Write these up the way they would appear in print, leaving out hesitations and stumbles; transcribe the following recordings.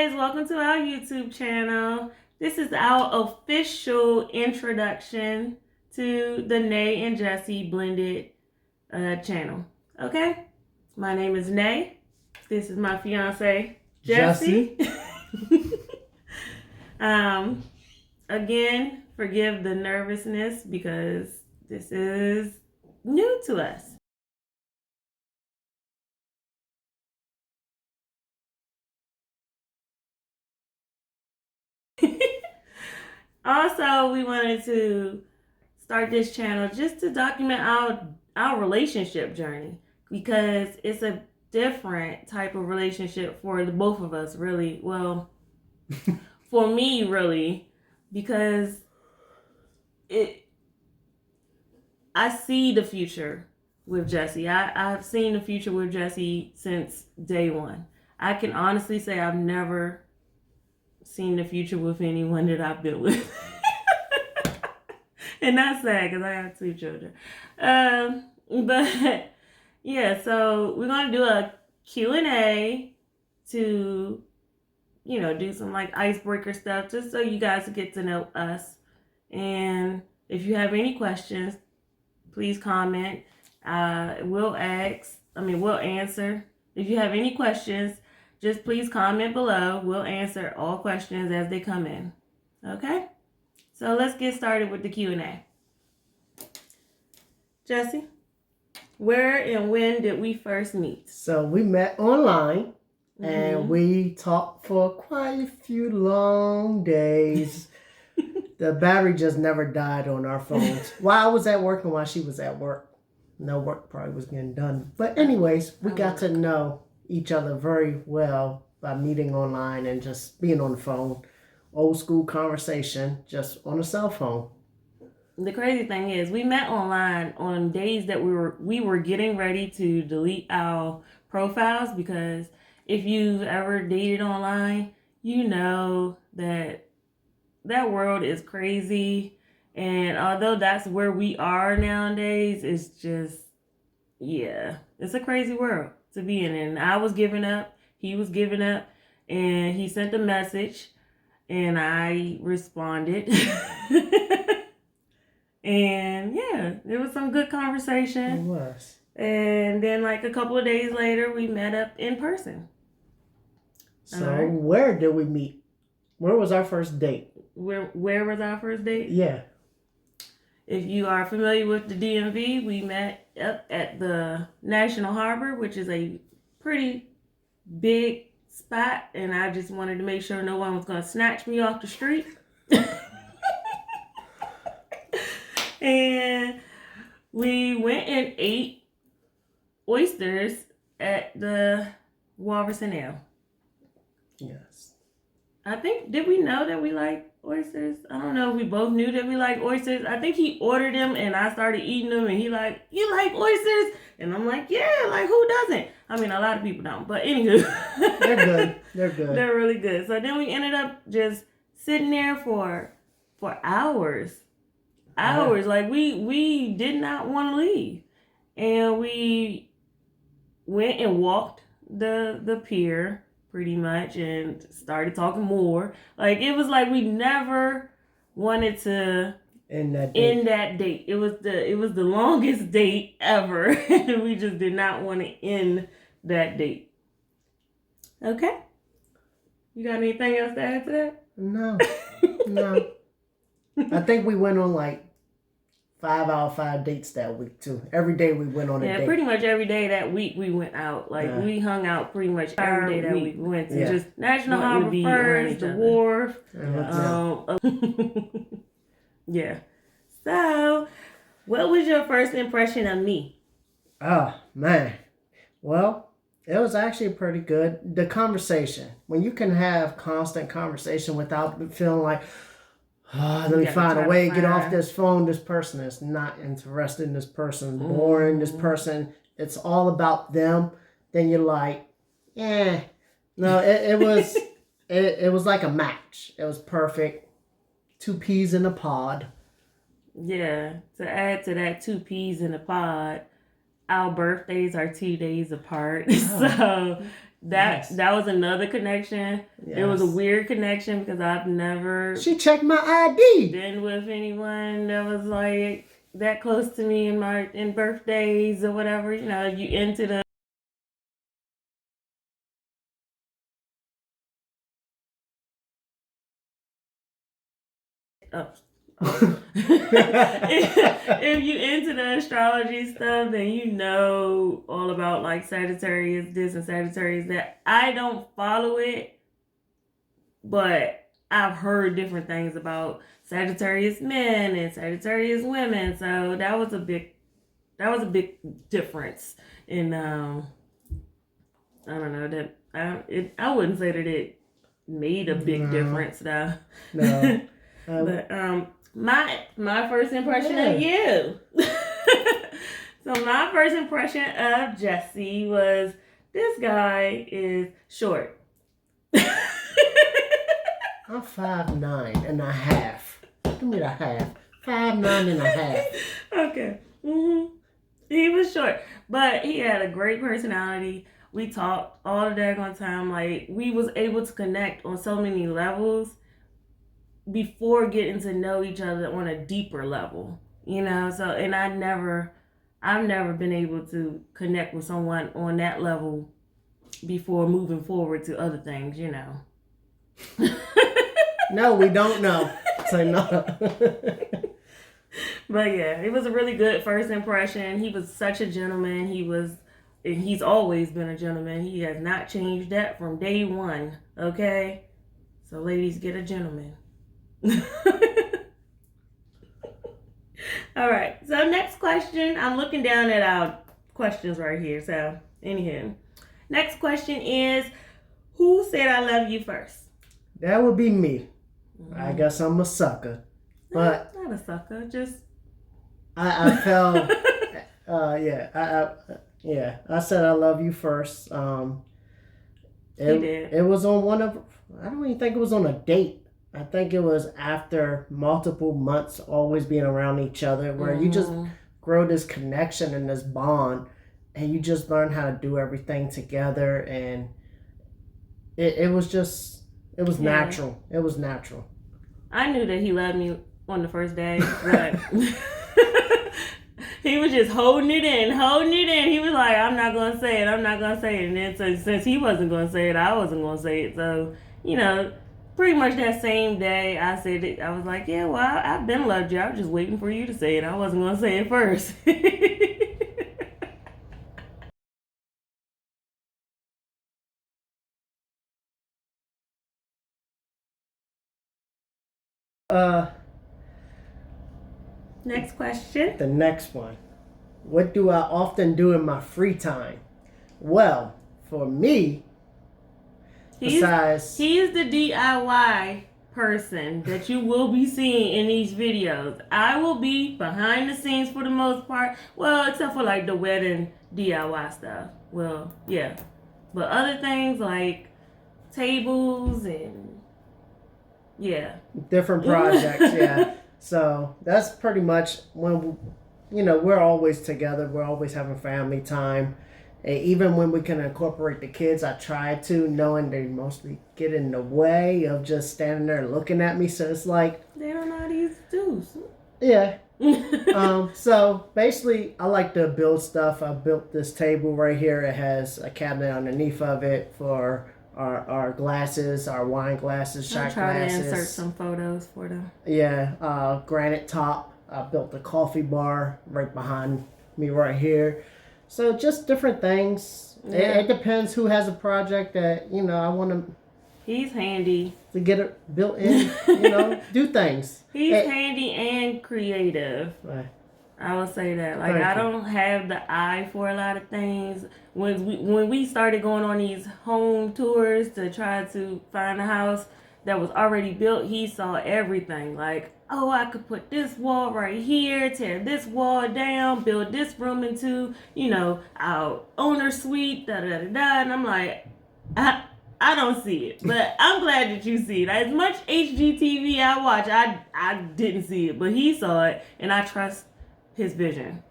guys, welcome to our YouTube channel. This is our official introduction to the Nay and Jesse blended channel. Okay, my name is Nay. This is my fiance Jesse. Again, forgive the nervousness because this is new to us. Also, we wanted to start this channel just to document our relationship journey because it's a different type of relationship for the both of us, really. Well, for me, really, because I see the future with Jesse. I've seen the future with Jesse since day one. I can honestly say I've never seen the future with anyone that I've been with. And that's sad because I have 2 children. But yeah, so we're going to do a Q&A to, do some like icebreaker stuff just so you guys get to know us. And if you have any questions, please comment. We'll answer. If you have any questions, just please comment below. We'll answer all questions as they come in. Okay? So let's get started with the Q&A. Jesse, where and when did we first meet? So we met online and we talked for quite a few long days. The battery just never died on our phones. While I was at work and while she was at work. No work probably was getting done. But anyways, we got to know each other very well by meeting online and just being on the phone. Old school conversation, just on a cell phone. The crazy thing is, we met online on days that we were getting ready to delete our profiles because if you've ever dated online, you know that world is crazy. And although that's where we are nowadays, it's just, it's a crazy world to be in. And I was giving up, he was giving up, and he sent a message. And I responded. And there was some good conversation. It was. And then like a couple of days later, we met up in person. So where did we meet? Where was our first date? Where was our first date? Yeah. If you are familiar with the DMV, we met up at the National Harbor, which is a pretty big spot, and I just wanted to make sure no one was going to snatch me off the street. And we went and ate oysters at the Walrus and Ale. Yes. I think, did we know that we like oysters? I don't know if we both knew that we like oysters. I think he ordered them and I started eating them and he like, you like oysters? And I'm like, yeah, like who doesn't? I mean, a lot of people don't, but anywho. They're good. They're good. They're really good. So then we ended up just sitting there for hours. Hours. Like we did not want to leave. And we went and walked the pier pretty much and started talking more. Like it was like we never wanted to end that date. It was the longest date ever. And we just did not want to end that date. Okay. You got anything else to add to that? No. I think we went on like 5 out of 5 dates that week too. Every day we went on a date. Yeah, pretty much every day that week we went out. Like we hung out pretty much every day that week. We went to just National Harbor first, the wharf. Yeah. So, what was your first impression of me? Oh, man. Well, it was actually pretty good. The conversation. When you can have constant conversation without feeling like, let me find a way to get off this phone. This person is not interested in this person. Boring. This person. It's all about them. Then you're like, No, it was it was like a match. It was perfect. 2 peas in a pod. Yeah. To add to that 2 peas in a pod, our birthdays are 2 days apart. So That was another connection. Yes. It was a weird connection because I've never She checked my ID. been with anyone that was like that close to me in birthdays or whatever. You know, you into the if you into the astrology stuff, then you know all about like Sagittarius this and Sagittarius that. I don't follow it, but I've heard different things about Sagittarius men and Sagittarius women. So that was a big difference in I don't know that I wouldn't say that it made a big difference though. No. But my first impression of you. So my first impression of Jesse was this guy is short. I'm 5'9.5". Give me the half. 5'9.5". Okay. He was short, but he had a great personality. We talked all the daggone time. Like, we was able to connect on so many levels before getting to know each other on a deeper level, you know. So, and I've never been able to connect with someone on that level before moving forward to other things, you know. No, we don't know. So no. But yeah, it was a really good first impression. He was such a gentleman. He's always been a gentleman. He has not changed that from day one. Okay, so ladies, get a gentleman. All right. So next question. I'm looking down at our questions right here. So anywho, next question is, who said I love you first? That would be me. I guess I'm a sucker. But not a sucker, just I felt I said I love you first. It was on one of, I don't even think it was on a date. I think it was after multiple months always being around each other, where you just grow this connection and this bond, and you just learn how to do everything together, and it was natural. It was natural. I knew that he loved me on the first day, but he was just holding it in. He was like, I'm not going to say it. And then since he wasn't going to say it, I wasn't going to say it. So, you know, pretty much that same day I said it. I was like, yeah, well, I've been loved you. I was just waiting for you to say it. I wasn't going to say it first. Next question. The next one. What do I often do in my free time? Well, for me, he's the DIY person that you will be seeing in these videos. I will be behind the scenes for the most part. Well, except for like the wedding DIY stuff. Well, yeah. But other things like tables and different projects, yeah. So that's pretty much when, we're always together. We're always having family time. And even when we can incorporate the kids, I try to, knowing they mostly get in the way of just standing there looking at me. So it's like, they don't know how to use tools. Yeah. So basically, I like to build stuff. I built this table right here. It has a cabinet underneath of it for our glasses, our wine glasses, shot glasses. To insert some photos for them. Yeah, granite top. I built a coffee bar right behind me right here. So just different things. Yeah. It depends who has a project that, I want to. He's handy. To get it built in, do things. He's handy and creative. Right. I will say that. Like, I don't have the eye for a lot of things. When we started going on these home tours to try to find a house that was already built, he saw everything. Like, oh, I could put this wall right here, tear this wall down, build this room into, our owner suite, And I'm like, I don't see it, but I'm glad that you see it. As much HGTV I watch, I didn't see it, but he saw it, and I trust his vision.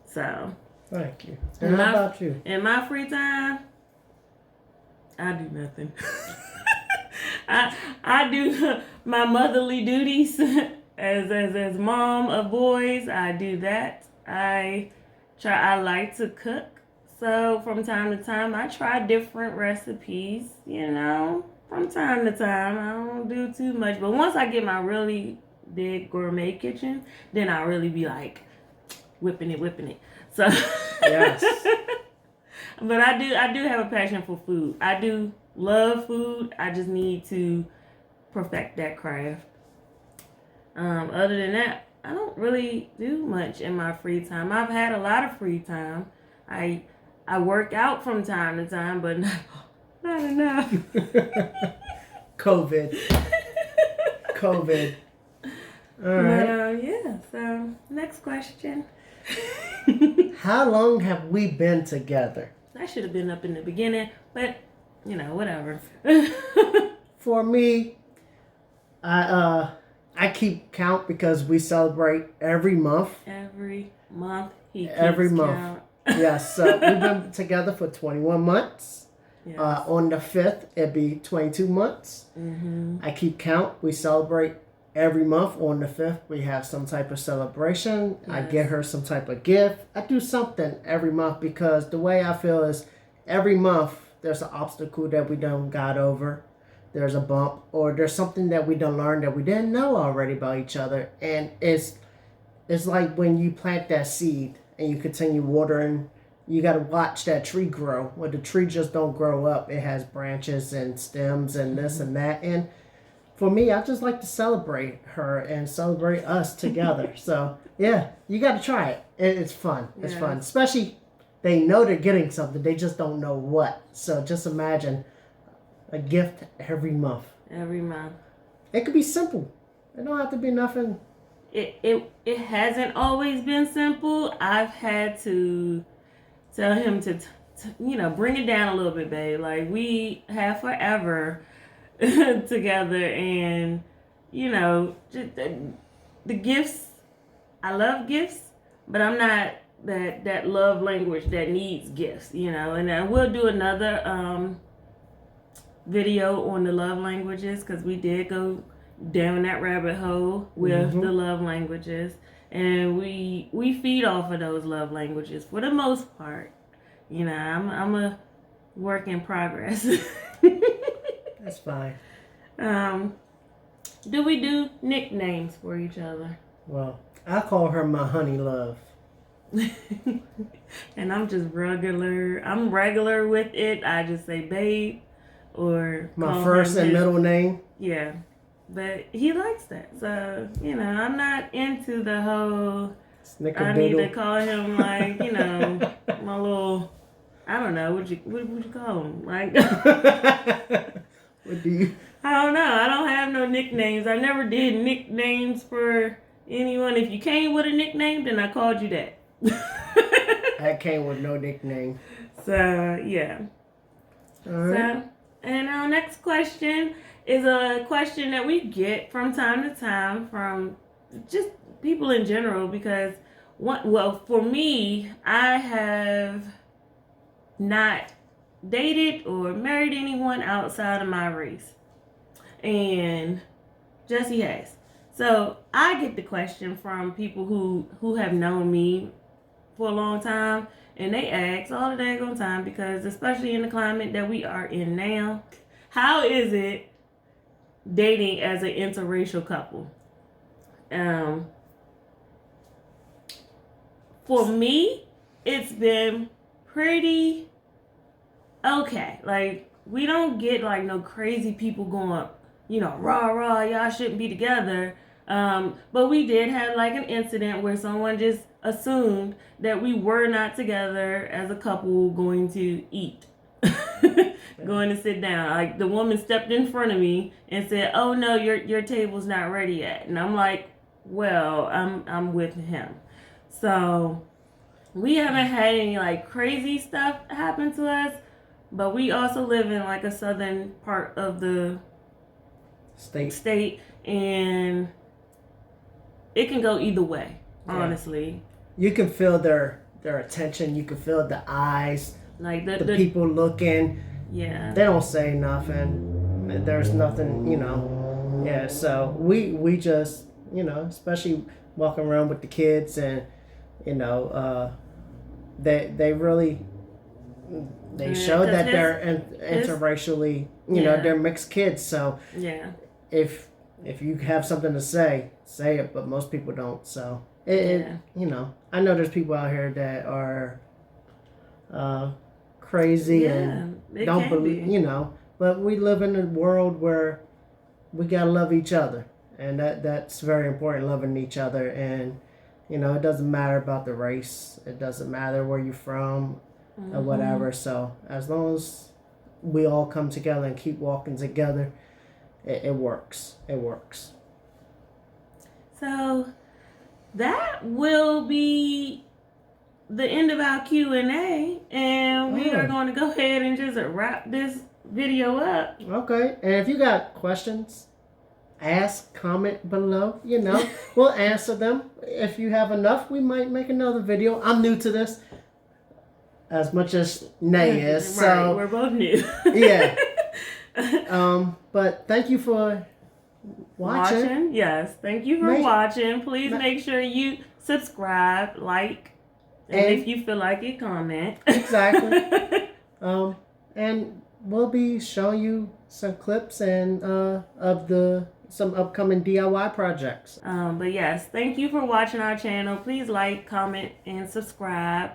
So, thank you. And how about you? In my free time, I do nothing. I do my motherly duties as mom of boys. I do that. I like to cook. So from time to time I try different recipes, from time to time. I don't do too much. But once I get my really big gourmet kitchen, then I really be like whipping it. So Yes. But I do have a passion for food. I do love food. I just need to perfect that craft. Other than that, I don't really do much in my free time. I've had a lot of free time. I work out from time to time, but not enough. COVID. All right. Yeah. So next question. How long have we been together? I should have been up in the beginning, but whatever. For me, I keep count because we celebrate every month. Every month he keeps every month. Count. Yes, we've been together for 21 months. Yes. On the 5th, it'd be 22 months. Mm-hmm. I keep count. We celebrate every month. On the 5th, we have some type of celebration. Yes. I get her some type of gift. I do something every month because the way I feel is every month there's an obstacle that we done got over. There's a bump or there's something that we done learned that we didn't know already about each other. And it's like when you plant that seed and you continue watering, you got to watch that tree grow. Well, the tree just don't grow up. It has branches and stems and this and that. And for me, I just like to celebrate her and celebrate us together. So, yeah, you got to try it. It's fun. It's fun. Especially they know they're getting something. They just don't know what. So just imagine a gift every month. Every month. It could be simple. It don't have to be nothing. It hasn't always been simple. I've had to tell him to bring it down a little bit, babe. Like, we have forever together, and just the gifts. I love gifts, but I'm not that love language that needs gifts, And then we'll do another video on the love languages because we did go down that rabbit hole with the love languages. And we feed off of those love languages for the most part. I'm a work in progress. That's fine. Do we do nicknames for each other? Well, I call her my honey love. And I'm just regular. I'm regular with it. I just say babe or my first and middle name. Yeah. But he likes that. So, I'm not into the whole, I need to call him like, my little, I don't know, what would you call him? Like, what do you? I don't know. I don't have no nicknames. I never did nicknames for anyone. If you came with a nickname, then I called you that. I came with no nickname. So, yeah. All right. So, and our next question is a question that we get from time to time from just people in general because, for me, I have not dated or married anyone outside of my race. And Jesse has. So I get the question from people who have known me for a long time, and they ask all the daggone time because, especially in the climate that we are in now, how is it dating as an interracial couple? For me, it's been pretty okay. Like, we don't get like no crazy people going, rah, y'all shouldn't be together. But we did have like an incident where someone just assumed that we were not together as a couple going to eat. Going to sit down. Like, the woman stepped in front of me and said, "Oh no, your table's not ready yet." And I'm like, "Well, I'm with him." So we haven't had any like crazy stuff happen to us, but we also live in like a southern part of the state, and it can go either way. Honestly, you can feel their attention. You can feel the eyes, like the people looking. Yeah. They don't say nothing. There's nothing, you know. Yeah, so we just, you know, especially walking around with the kids, and you know, they really they show that they're interracially, you know, they're mixed kids. So yeah, if you have something to say it, but most people don't. So it you know, I know there's people out here that are crazy and don't believe, you know, but we live in a world where we gotta love each other, and that's very important, loving each other. And you know, it doesn't matter about the race, it doesn't matter where you're from, or whatever. So as long as we all come together and keep walking together, it works. So that will be the end of our Q&A, and we are going to go ahead and just wrap this video up. Okay, and if you got questions, ask, comment below. You know, we'll answer them. If you have enough, we might make another video. I'm new to this, as much as Nay is. Right, so we're both new. Yeah. But thank you for watching. Yes, thank you for watching. Please make sure you subscribe, like, and if you feel like it, comment. Exactly. And we'll be showing you some clips and of some upcoming DIY projects. But yes, thank you for watching our channel. Please like, comment, and subscribe.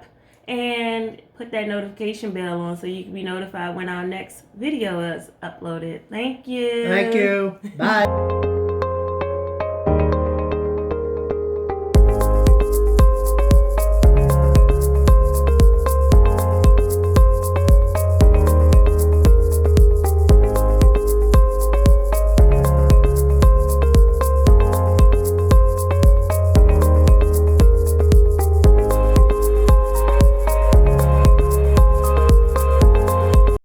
And put that notification bell on so you can be notified when our next video is uploaded. Thank you. Thank you. Bye.